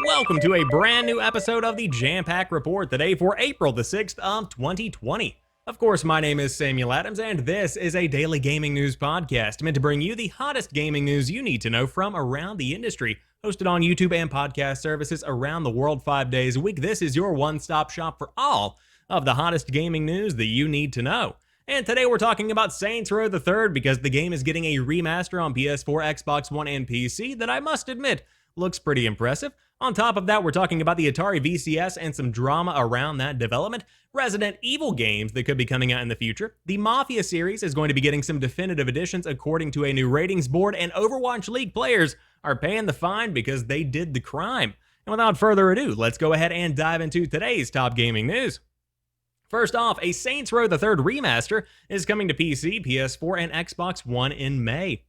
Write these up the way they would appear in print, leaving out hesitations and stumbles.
welcome to a brand new episode of the Jampack Report today for April the 6th of 2020. Of course, my name is Samuel Adams, and this is a daily gaming news podcast meant to bring you the hottest gaming news you need to know from around the industry. Hosted on YouTube and podcast services around the world 5 days a week, this is your one-stop shop for all of the hottest gaming news that you need to know. And today we're talking about Saints Row the Third because the game is getting a remaster on PS4, Xbox One, and PC that I must admit looks pretty impressive. On top of that, we're talking about the Atari VCS and some drama around that development, Resident Evil games that could be coming out in the future. The Mafia series is going to be getting some definitive additions according to a new ratings board, and Overwatch League players are paying the fine because they did the crime. And without further ado, let's go ahead and dive into today's top gaming news. First off, a Saints Row the Third remaster is coming to PC, PS4, and Xbox One in May.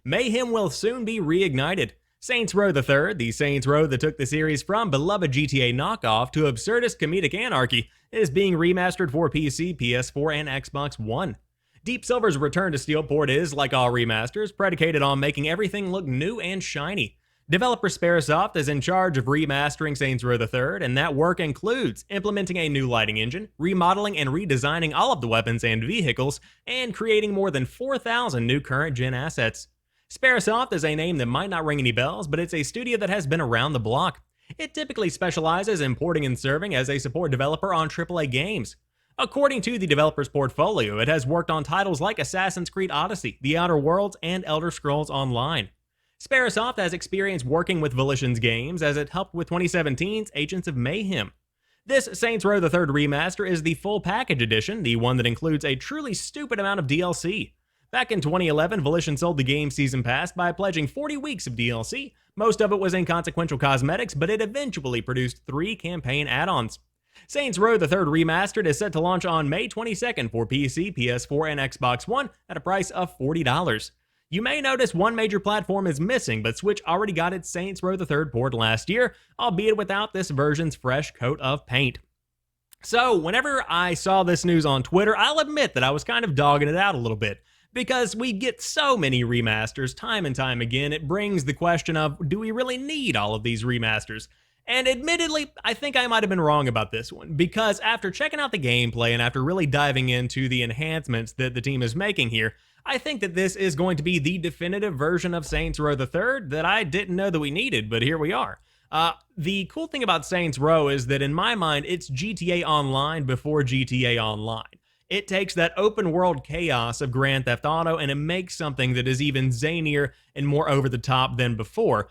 Mayhem will soon be reignited. Saints Row the Third, the Saints Row that took the series from beloved GTA knockoff to absurdist comedic anarchy, is being remastered for PC, PS4, and Xbox One. Deep Silver's return to Steelport is, like all remasters, predicated on making everything look new and shiny. Developer Sparasoft is in charge of remastering Saints Row the Third, and that work includes implementing a new lighting engine, remodeling and redesigning all of the weapons and vehicles, and creating more than 4,000 new current-gen assets. Sparasoft is a name that might not ring any bells, but it's a studio that has been around the block. It typically specializes in porting and serving as a support developer on AAA games. According to the developer's portfolio, it has worked on titles like Assassin's Creed Odyssey, The Outer Worlds, and Elder Scrolls Online. Sparasoft has experience working with Volition's games as it helped with 2017's Agents of Mayhem. This Saints Row the Third remaster is the full package edition, the one that includes a truly stupid amount of DLC. Back in 2011, Volition sold the game Season Pass by pledging 40 weeks of DLC. Most of it was inconsequential cosmetics, but it eventually produced 3 campaign add-ons. Saints Row the Third Remastered is set to launch on May 22nd for PC, PS4, and Xbox One at a price of $40. You may notice one major platform is missing, but Switch already got its Saints Row the Third port last year, albeit without this version's fresh coat of paint. So, whenever I saw this news on Twitter, I'll admit that I was kind of dogging it out a little bit. Because we get so many remasters time and time again, it brings the question of, do we really need all of these remasters? And admittedly, I think I might have been wrong about this one, because after checking out the gameplay and after really diving into the enhancements that the team is making here, I think that this is going to be the definitive version of Saints Row the Third that I didn't know that we needed, but here we are. The cool thing about Saints Row is that in my mind, it's GTA Online before GTA Online. It takes that open world chaos of Grand Theft Auto and it makes something that is even zanier and more over the top than before.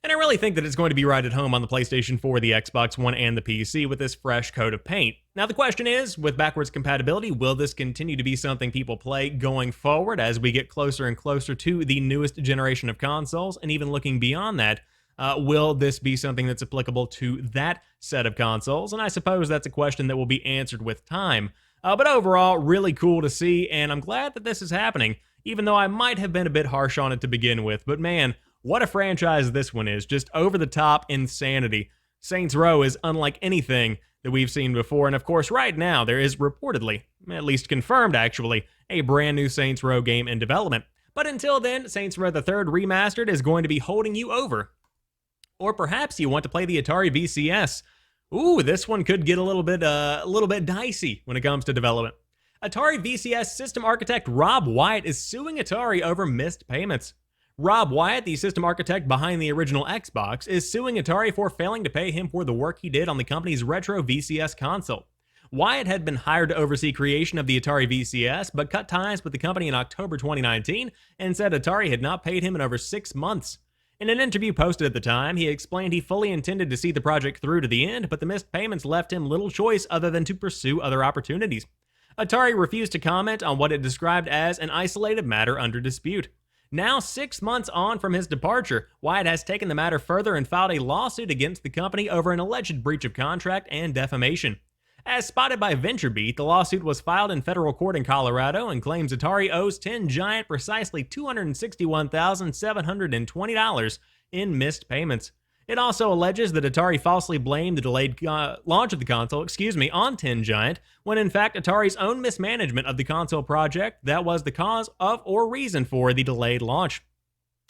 And I really think that it's going to be right at home on the PlayStation 4, the Xbox One, and the PC with this fresh coat of paint. Now the question is, with backwards compatibility, will this continue to be something people play going forward as we get closer and closer to the newest generation of consoles? And even looking beyond that, will this be something that's applicable to that set of consoles? And I suppose that's a question that will be answered with time. But overall, really cool to see, and I'm glad that this is happening, even though I might have been a bit harsh on it to begin with. But man, what a franchise this one is. Just over-the-top insanity. Saints Row is unlike anything that we've seen before, and of course, right now, there is reportedly, at least confirmed actually, a brand new Saints Row game in development. But until then, Saints Row the Third Remastered is going to be holding you over. Or perhaps you want to play the Atari VCS. Ooh, this one could get a little bit dicey when it comes to development. Atari VCS system architect Rob Wyatt is suing Atari over missed payments. Rob Wyatt, the system architect behind the original Xbox, is suing Atari for failing to pay him for the work he did on the company's retro VCS console. Wyatt had been hired to oversee creation of the Atari VCS, but cut ties with the company in October 2019 and said Atari had not paid him in over 6 months. In an interview posted at the time, he explained he fully intended to see the project through to the end, but the missed payments left him little choice other than to pursue other opportunities. Atari refused to comment on what it described as an isolated matter under dispute. Now, 6 months on from his departure, Wyatt has taken the matter further and filed a lawsuit against the company over an alleged breach of contract and defamation. As spotted by VentureBeat, the lawsuit was filed in federal court in Colorado and claims Atari owes 10 Giant precisely $261,720 in missed payments. It also alleges that Atari falsely blamed the delayed launch of the console, on 10 Giant, when in fact Atari's own mismanagement of the console project that was the cause of or reason for the delayed launch.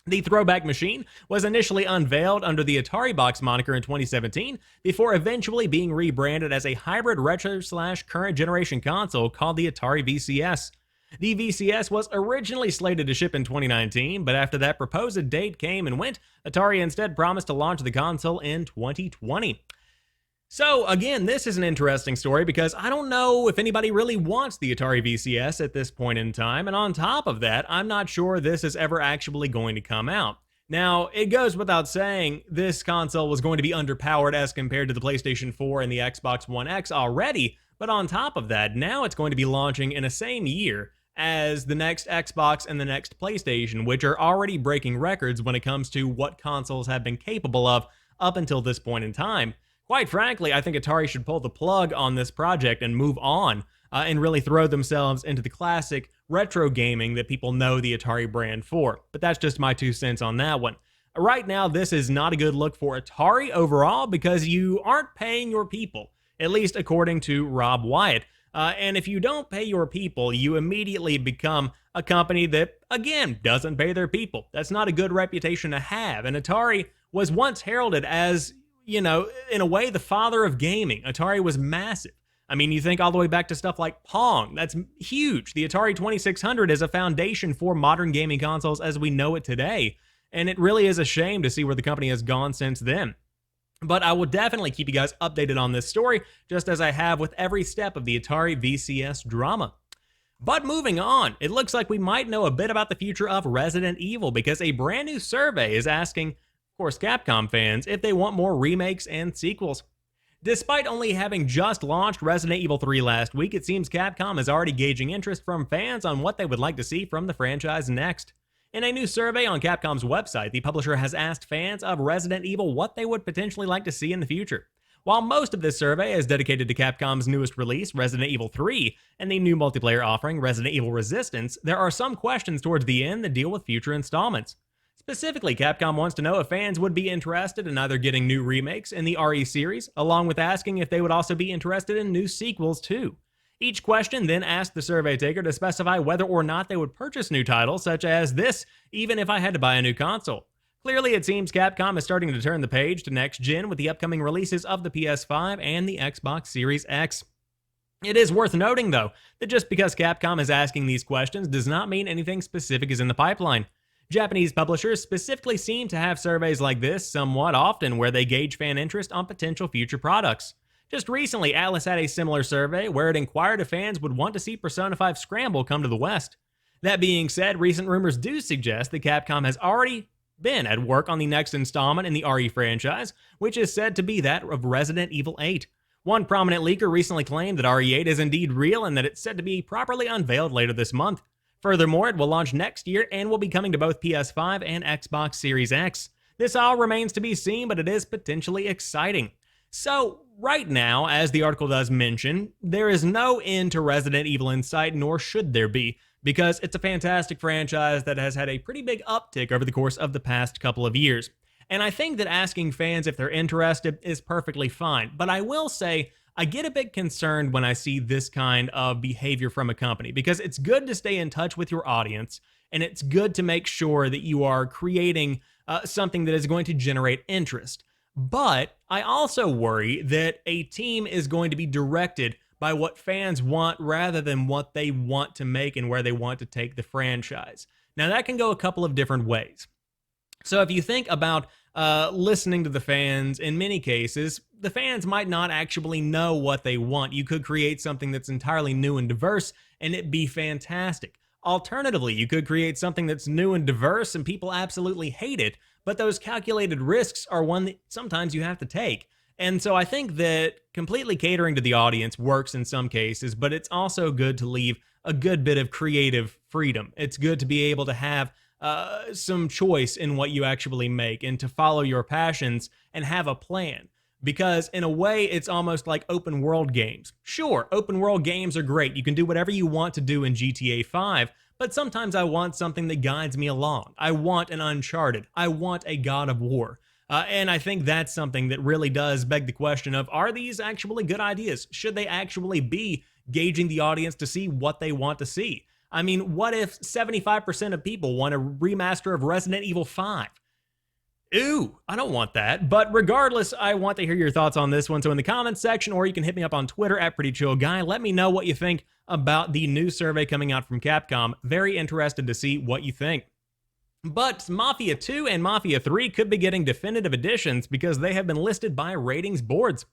The throwback machine was initially unveiled under the Atari Box moniker in 2017, before eventually being rebranded as a hybrid retro/current generation console called the Atari VCS. The VCS was originally slated to ship in 2019, but after that proposed date came and went, Atari instead promised to launch the console in 2020. So again, this is an interesting story because I don't know if anybody really wants the Atari VCS at this point in time, and on top of that, I'm not sure this is ever actually going to come out. Now, it goes without saying, this console was going to be underpowered as compared to the PlayStation 4 and the Xbox One X already, but on top of that, now it's going to be launching in the same year as the next Xbox and the next PlayStation, which are already breaking records when it comes to what consoles have been capable of up until this point in time. Quite frankly, I think Atari should pull the plug on this project and move on and really throw themselves into the classic retro gaming that people know the Atari brand for. But that's just my 2 cents on that one. Right now, this is not a good look for Atari overall because you aren't paying your people, at least according to Rob Wyatt. And if you don't pay your people, you immediately become a company that, again, doesn't pay their people. That's not a good reputation to have. And Atari was once heralded as, you know, in a way, the father of gaming. Atari was massive. I mean, you think all the way back to stuff like Pong. That's huge. The Atari 2600 is a foundation for modern gaming consoles as we know it today. And it really is a shame to see where the company has gone since then. But I will definitely keep you guys updated on this story, just as I have with every step of the Atari VCS drama. But moving on, it looks like we might know a bit about the future of Resident Evil because a brand new survey is asking, of course, Capcom fans, if they want more remakes and sequels. Despite only having just launched Resident Evil 3 last week, it seems Capcom is already gauging interest from fans on what they would like to see from the franchise next. In a new survey on Capcom's website, the publisher has asked fans of Resident Evil what they would potentially like to see in the future. While most of this survey is dedicated to Capcom's newest release, Resident Evil 3, and the new multiplayer offering, Resident Evil Resistance, there are some questions towards the end that deal with future installments. Specifically, Capcom wants to know if fans would be interested in either getting new remakes in the RE series, along with asking if they would also be interested in new sequels too. Each question then asks the survey taker to specify whether or not they would purchase new titles such as this, even if I had to buy a new console. Clearly, it seems Capcom is starting to turn the page to next gen with the upcoming releases of the PS5 and the Xbox Series X. It is worth noting, though, that just because Capcom is asking these questions does not mean anything specific is in the pipeline. Japanese publishers specifically seem to have surveys like this somewhat often where they gauge fan interest on potential future products. Just recently, Atlas had a similar survey where it inquired if fans would want to see Persona 5 Scramble come to the West. That being said, recent rumors do suggest that Capcom has already been at work on the next installment in the RE franchise, which is said to be that of Resident Evil 8. One prominent leaker recently claimed that RE8 is indeed real and that it's said to be properly unveiled later this month. Furthermore, it will launch next year and will be coming to both PS5 and Xbox Series X. This all remains to be seen, but it is potentially exciting. So, right now, as the article does mention, there is no end to Resident Evil in sight, nor should there be, because it's a fantastic franchise that has had a pretty big uptick over the course of the past couple of years. And I think that asking fans if they're interested is perfectly fine, but I will say, I get a bit concerned when I see this kind of behavior from a company because it's good to stay in touch with your audience and it's good to make sure that you are creating something that is going to generate interest. But I also worry that a team is going to be directed by what fans want rather than what they want to make and where they want to take the franchise. Now, that can go a couple of different ways. So if you think about listening to the fans, in many cases, the fans might not actually know what they want. You could create something that's entirely new and diverse, and it be fantastic. Alternatively, you could create something that's new and diverse, and people absolutely hate it, but those calculated risks are one that sometimes you have to take. And so I think that completely catering to the audience works in some cases, but it's also good to leave a good bit of creative freedom. It's good to be able to have some choice in what you actually make and to follow your passions and have a plan. Because in a way, it's almost like open world games. Sure, open world games are great. You can do whatever you want to do in GTA 5, but sometimes I want something that guides me along. I want an Uncharted. I want a God of War. And I think that's something that really does beg the question of, are these actually good ideas? Should they actually be gauging the audience to see what they want to see? I mean, what if 75% of people want a remaster of Resident Evil 5? Ooh, I don't want that. But regardless, I want to hear your thoughts on this one. So in the comments section, or you can hit me up on Twitter at PrettyChillGuy. Let me know what you think about the new survey coming out from Capcom. Very interested to see what you think. But Mafia 2 and Mafia 3 could be getting definitive editions because they have been listed by ratings boards.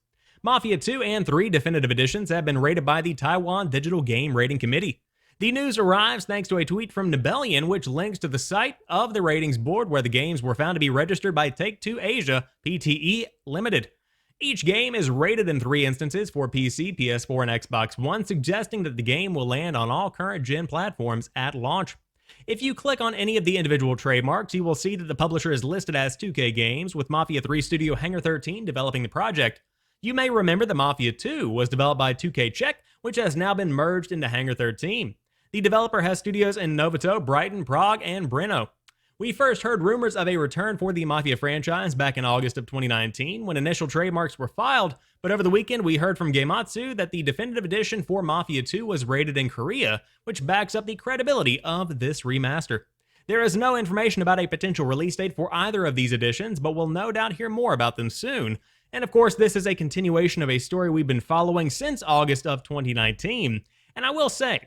Mafia 2 and 3 definitive editions have been rated by the Taiwan Digital Game Rating Committee. The news arrives thanks to a tweet from Nebellion, which links to the site of the ratings board where the games were found to be registered by Take-Two Asia Pte. Limited. Each game is rated in 3 instances for PC, PS4, and Xbox One, suggesting that the game will land on all current-gen platforms at launch. If you click on any of the individual trademarks, you will see that the publisher is listed as 2K Games, with Mafia 3 studio Hangar 13 developing the project. You may remember that Mafia 2 was developed by 2K Czech, which has now been merged into Hangar 13. The developer has studios in Novato, Brighton, Prague, and Brno. We first heard rumors of a return for the Mafia franchise back in August of 2019 when initial trademarks were filed, but over the weekend we heard from Gematsu that the definitive edition for Mafia 2 was rated in Korea, which backs up the credibility of this remaster. There is no information about a potential release date for either of these editions, but we'll no doubt hear more about them soon. And of course, this is a continuation of a story we've been following since August of 2019. And I will say,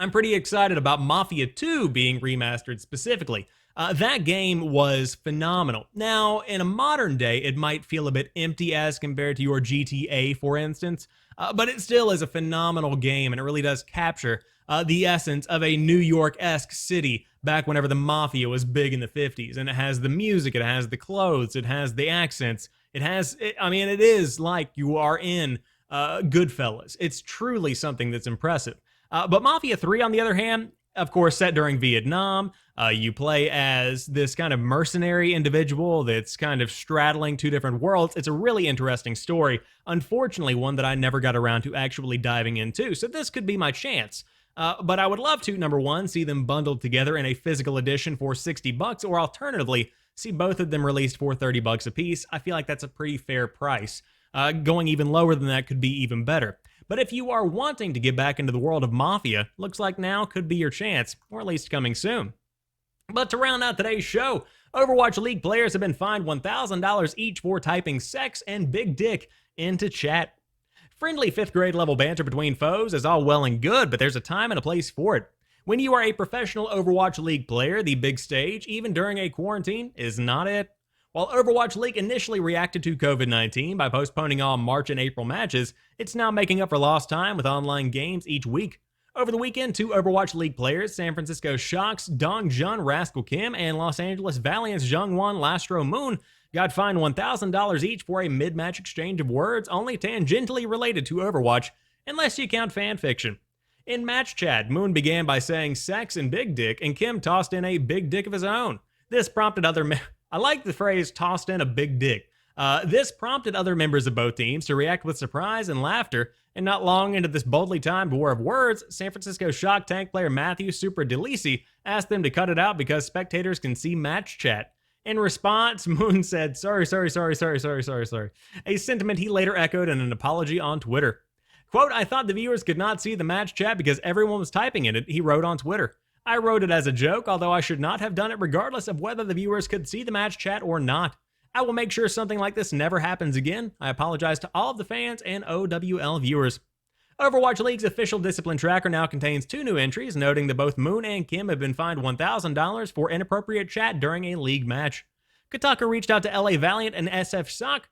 I'm pretty excited about Mafia 2 being remastered specifically. That game was phenomenal. Now, in a modern day, it might feel a bit empty as compared to your GTA, for instance, but it still is a phenomenal game, and it really does capture the essence of a New York-esque city back whenever the Mafia was big in the 50s. And it has the music, it has the clothes, it has the accents, it is like you are in Goodfellas. It's truly something that's impressive. But Mafia 3, on the other hand, of course, set during Vietnam, you play as this kind of mercenary individual that's kind of straddling 2 different worlds. It's a really interesting story. Unfortunately, one that I never got around to actually diving into, so this could be my chance. But I would love to, number one, see them bundled together in a physical edition for $60, or alternatively, see both of them released for $30 a piece. I feel like that's a pretty fair price. Going even lower than that could be even better. But if you are wanting to get back into the world of Mafia, looks like now could be your chance, or at least coming soon. But to round out today's show, Overwatch League players have been fined $1,000 each for typing sex and big dick into chat. Friendly 5th grade level banter between foes is all well and good, but there's a time and a place for it. When you are a professional Overwatch League player, the big stage, even during a quarantine, is not it. While Overwatch League initially reacted to COVID-19 by postponing all March and April matches, it's now making up for lost time with online games each week. Over the weekend, 2 Overwatch League players, San Francisco Shock's Dong Jun Rascal Kim and Los Angeles Valiant's Jungwon Lastro Moon, got fined $1,000 each for a mid-match exchange of words only tangentially related to Overwatch, unless you count fanfiction. In match chat, Moon began by saying sex and big dick, and Kim tossed in a big dick of his own. This prompted I like the phrase tossed in a big dick. This prompted other members of both teams to react with surprise and laughter, and not long into this boldly timed war of words, San Francisco Shock tank player Matthew Super Delisi asked them to cut it out because spectators can see match chat. In response, Moon said, sorry, a sentiment he later echoed in an apology on Twitter. Quote, I thought the viewers could not see the match chat because everyone was typing in it, he wrote on Twitter. I wrote it as a joke, although I should not have done it regardless of whether the viewers could see the match chat or not. I will make sure something like this never happens again. I apologize to all of the fans and OWL viewers. Overwatch League's official discipline tracker now contains 2 new entries, noting that both Moon and Kim have been fined $1,000 for inappropriate chat during a league match. Kotaku reached out to LA Valiant and SF Shock,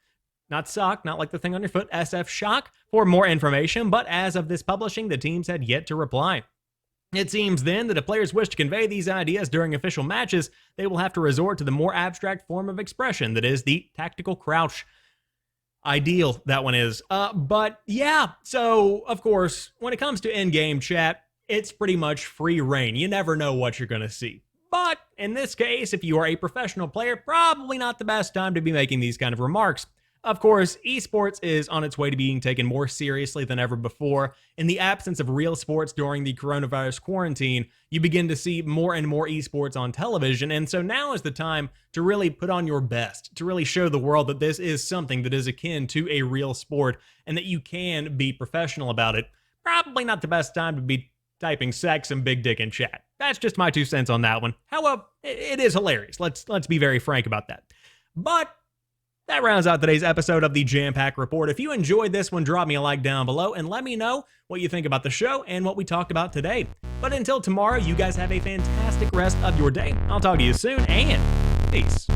not like the thing on your foot, SF Shock, for more information, but as of this publishing, the teams had yet to reply. It seems then that if players wish to convey these ideas during official matches, they will have to resort to the more abstract form of expression that is the tactical crouch. Ideal, that one is. But yeah, so of course, when it comes to in-game chat, it's pretty much free reign. You never know what you're going to see. But in this case, if you are a professional player, probably not the best time to be making these kind of remarks. Of course, esports is on its way to being taken more seriously than ever before. In the absence of real sports during the coronavirus quarantine, you begin to see more and more esports on television, and so now is the time to really put on your best, to really show the world that this is something that is akin to a real sport, and that you can be professional about it. Probably not the best time to be typing sex and big dick in chat. That's just my 2 cents on that one. However, it is hilarious. Let's be very frank about that. But that rounds out today's episode of the Jampack Report. If you enjoyed this one, drop me a like down below and let me know what you think about the show and what we talked about today. But until tomorrow, you guys have a fantastic rest of your day. I'll talk to you soon, and peace.